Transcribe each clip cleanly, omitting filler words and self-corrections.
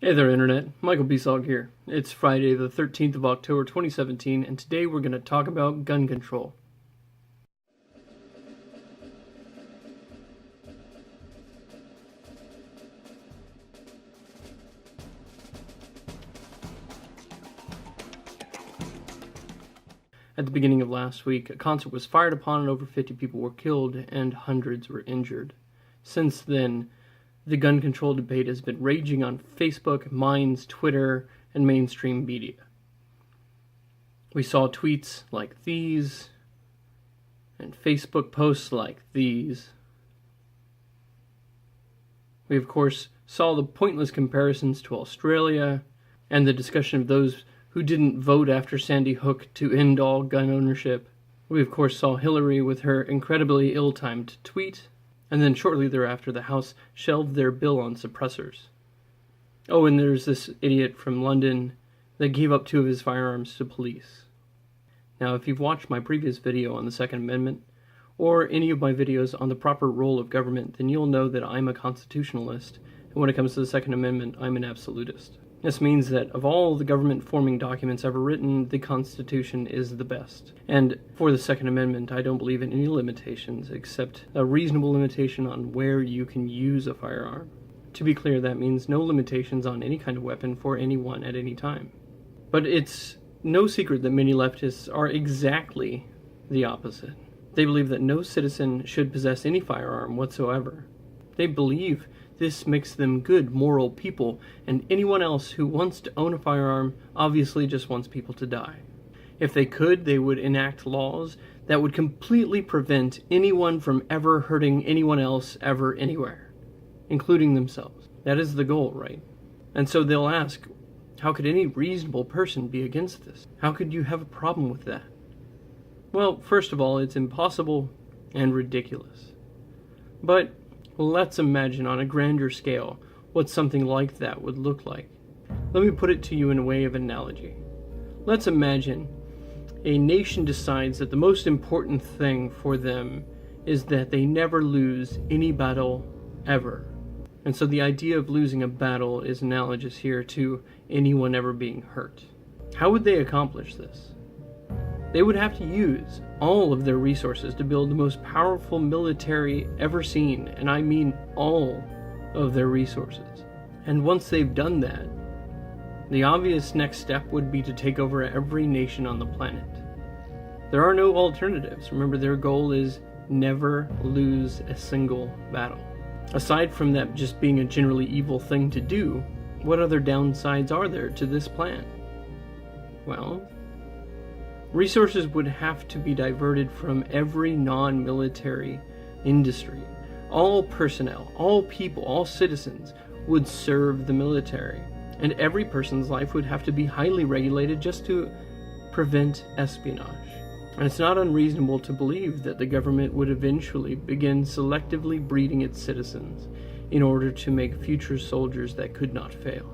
Hey there, Internet. Michael Bisog here. It's Friday, the 13th of October, 2017, and today we're going to talk about gun control. At the beginning of last week, a concert was fired upon and over 50 people were killed and hundreds were injured. Since then, the gun control debate has been raging on Facebook, Minds, Twitter, and mainstream media. We saw tweets like these, and Facebook posts like these. We, of course, saw the pointless comparisons to Australia, and the discussion of those who didn't vote after Sandy Hook to end all gun ownership. We, of course, saw Hillary with her incredibly ill-timed tweet, and then shortly thereafter the House shelved their bill on suppressors. Oh, and there's this idiot from London that gave up 2 of his firearms to police. Now, if you've watched my previous video on the Second Amendment, or any of my videos on the proper role of government, then you'll know that I'm a constitutionalist, and when it comes to the Second Amendment, I'm an absolutist. This means that of all the government-forming documents ever written, the Constitution is the best. And for the Second Amendment, I don't believe in any limitations except a reasonable limitation on where you can use a firearm. To be clear, that means no limitations on any kind of weapon for anyone at any time. But it's no secret that many leftists are exactly the opposite. They believe that no citizen should possess any firearm whatsoever. They believe this makes them good, moral people, and anyone else who wants to own a firearm obviously just wants people to die. If they could, they would enact laws that would completely prevent anyone from ever hurting anyone else ever anywhere, including themselves. That is the goal, right? And so they'll ask, how could any reasonable person be against this? How could you have a problem with that? Well, first of all, it's impossible and ridiculous. But let's imagine on a grander scale what something like that would look like. Let me put it to you in a way of analogy. Let's imagine a nation decides that the most important thing for them is that they never lose any battle ever. And so the idea of losing a battle is analogous here to anyone ever being hurt. How would they accomplish this? They would have to use all of their resources to build the most powerful military ever seen, and I mean all of their resources. And once they've done that, the obvious next step would be to take over every nation on the planet. There are no alternatives. Remember, their goal is never lose a single battle. Aside from that just being a generally evil thing to do, what other downsides are there to this plan? Well, resources would have to be diverted from every non-military industry. All personnel, all people, all citizens would serve the military, and every person's life would have to be highly regulated just to prevent espionage. And it's not unreasonable to believe that the government would eventually begin selectively breeding its citizens in order to make future soldiers that could not fail.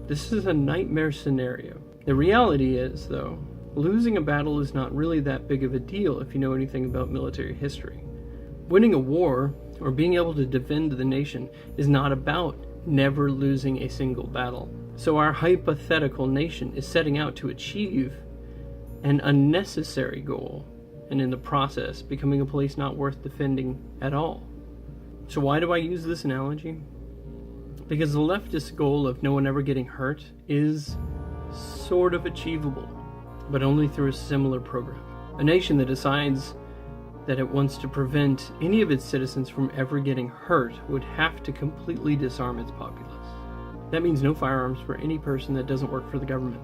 This is a nightmare scenario. The reality is, though, losing a battle is not really that big of a deal if you know anything about military history. Winning a war, or being able to defend the nation, is not about never losing a single battle. So our hypothetical nation is setting out to achieve an unnecessary goal, and in the process becoming a place not worth defending at all. So why do I use this analogy? Because the leftist goal of no one ever getting hurt is sort of achievable, but only through a similar program. A nation that decides that it wants to prevent any of its citizens from ever getting hurt would have to completely disarm its populace. That means no firearms for any person that doesn't work for the government.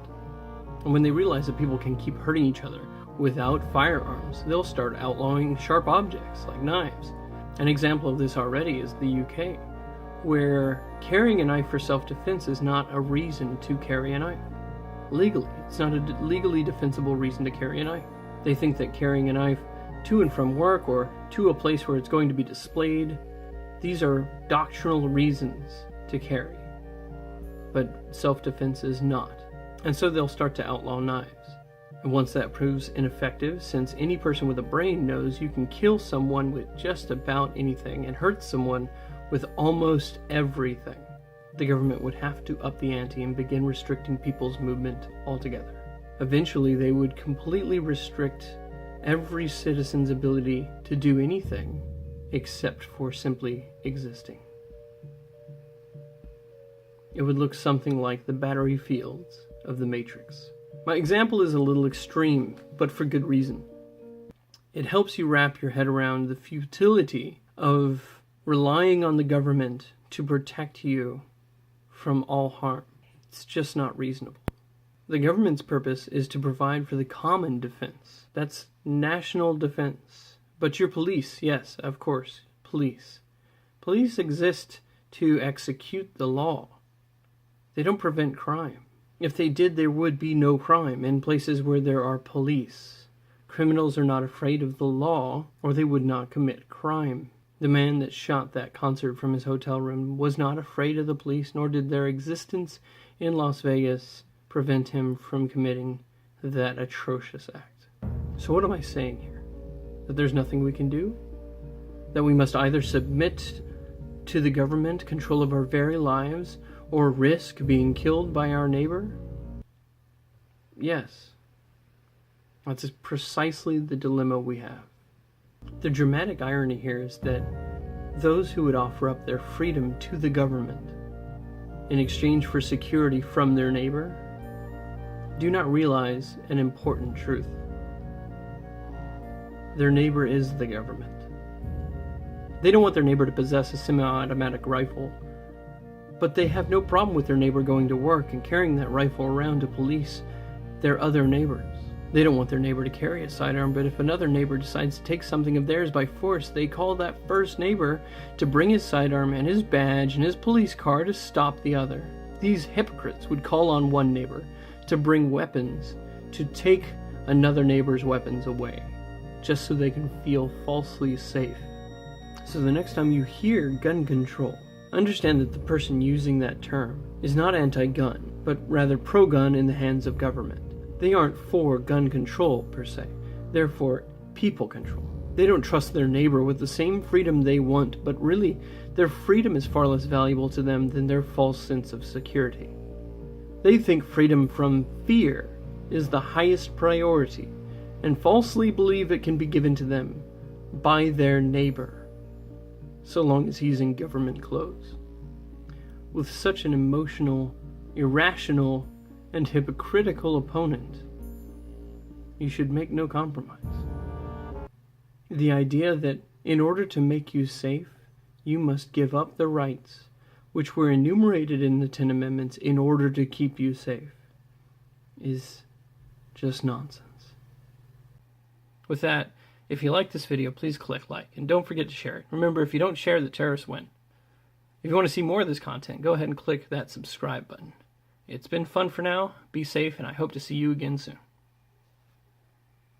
And when they realize that people can keep hurting each other without firearms, they'll start outlawing sharp objects like knives. An example of this already is the UK, where carrying a knife for self-defense is not a reason to carry a knife. Legally, it's not a legally defensible reason to carry a knife. They think that carrying a knife to and from work or to a place where it's going to be displayed, these are doctrinal reasons to carry. But self-defense is not. And so they'll start to outlaw knives. And once that proves ineffective, since any person with a brain knows you can kill someone with just about anything and hurt someone with almost everything, the government would have to up the ante and begin restricting people's movement altogether. Eventually, they would completely restrict every citizen's ability to do anything except for simply existing. It would look something like the battery fields of the Matrix. My example is a little extreme, but for good reason. It helps you wrap your head around the futility of relying on the government to protect you from all harm. It's just not reasonable. The government's purpose is to provide for the common defense. That's national defense. But your police, yes, of course, police. Police exist to execute the law. They don't prevent crime. If they did, there would be no crime in places where there are police. Criminals are not afraid of the law, or they would not commit crime. The man that shot that concert from his hotel room was not afraid of the police, nor did their existence in Las Vegas prevent him from committing that atrocious act. So what am I saying here? That there's nothing we can do? That we must either submit to the government control of our very lives, or risk being killed by our neighbor? Yes. That's precisely the dilemma we have. The dramatic irony here is that those who would offer up their freedom to the government in exchange for security from their neighbor do not realize an important truth. Their neighbor is the government. They don't want their neighbor to possess a semi-automatic rifle, but they have no problem with their neighbor going to work and carrying that rifle around to police their other neighbors. They don't want their neighbor to carry a sidearm, but if another neighbor decides to take something of theirs by force, they call that first neighbor to bring his sidearm and his badge and his police car to stop the other. These hypocrites would call on one neighbor to bring weapons to take another neighbor's weapons away, just so they can feel falsely safe. So the next time you hear gun control, understand that the person using that term is not anti-gun, but rather pro-gun in the hands of government. They aren't for gun control, per se. They're for people control. They don't trust their neighbor with the same freedom they want, but really, their freedom is far less valuable to them than their false sense of security. They think freedom from fear is the highest priority, and falsely believe it can be given to them by their neighbor, so long as he's in government clothes. With such an emotional, irrational, and hypocritical opponent, you should make no compromise. The idea that in order to make you safe, you must give up the rights which were enumerated in the 10 Amendments in order to keep you safe is just nonsense. With that, if you like this video, please click like, and don't forget to share it. Remember, if you don't share, the terrorists win. If you want to see more of this content, go ahead and click that subscribe button. It's been fun for now, be safe, and I hope to see you again soon.